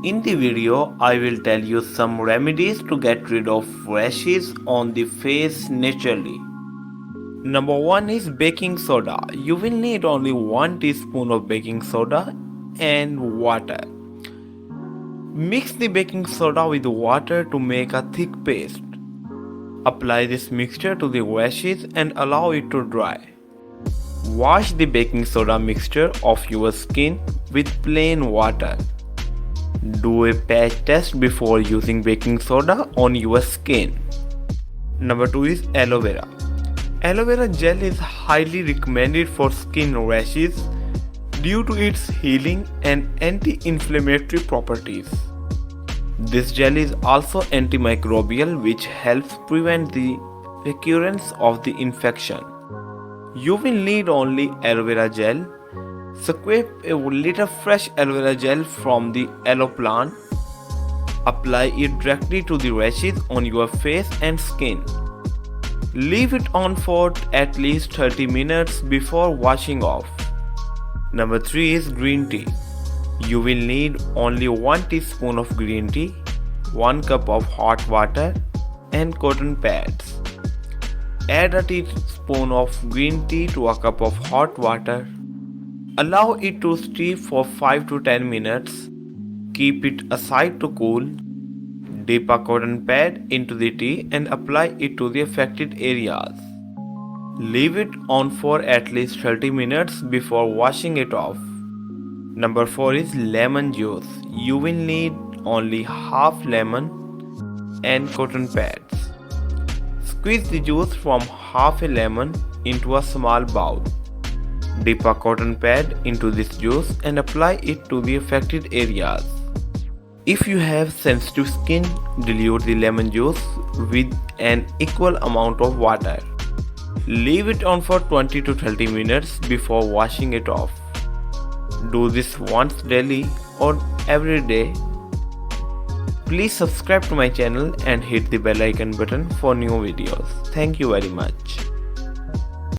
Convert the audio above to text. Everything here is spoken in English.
In the video, I will tell you some remedies to get rid of rashes on the face naturally. Number 1 is baking soda. You will need only 1 teaspoon of baking soda and water. Mix the baking soda with water to make a thick paste. Apply this mixture to the rashes and allow it to dry. Wash the baking soda mixture off your skin with plain water. Do a patch test before using baking soda on your skin. Number 2 is aloe vera. Aloe vera gel is highly recommended for skin rashes due to its healing and anti-inflammatory properties. This gel is also antimicrobial, which helps prevent the recurrence of the infection. You will need only aloe vera gel. Scrape a little fresh aloe vera gel from the aloe plant. Apply it directly to the rashes on your face and skin. Leave it on for at least 30 minutes before washing off. Number 3 is green tea. You will need only 1 teaspoon of green tea, 1 cup of hot water, and cotton pads. Add a teaspoon of green tea to a cup of hot water. Allow it to steep for 5 to 10 minutes. Keep it aside to cool. Dip a cotton pad into the tea and apply it to the affected areas. Leave it on for at least 30 minutes before washing it off. Number 4 is lemon juice. You will need only half lemon and cotton pads. Squeeze the juice from half a lemon into a small bowl. Dip a cotton pad into this juice and apply it to the affected areas. If you have sensitive skin, dilute the lemon juice with an equal amount of water. Leave it on for 20 to 30 minutes before washing it off. Do this once daily or every day. Please subscribe to my channel and hit the bell icon button for new videos. Thank you very much.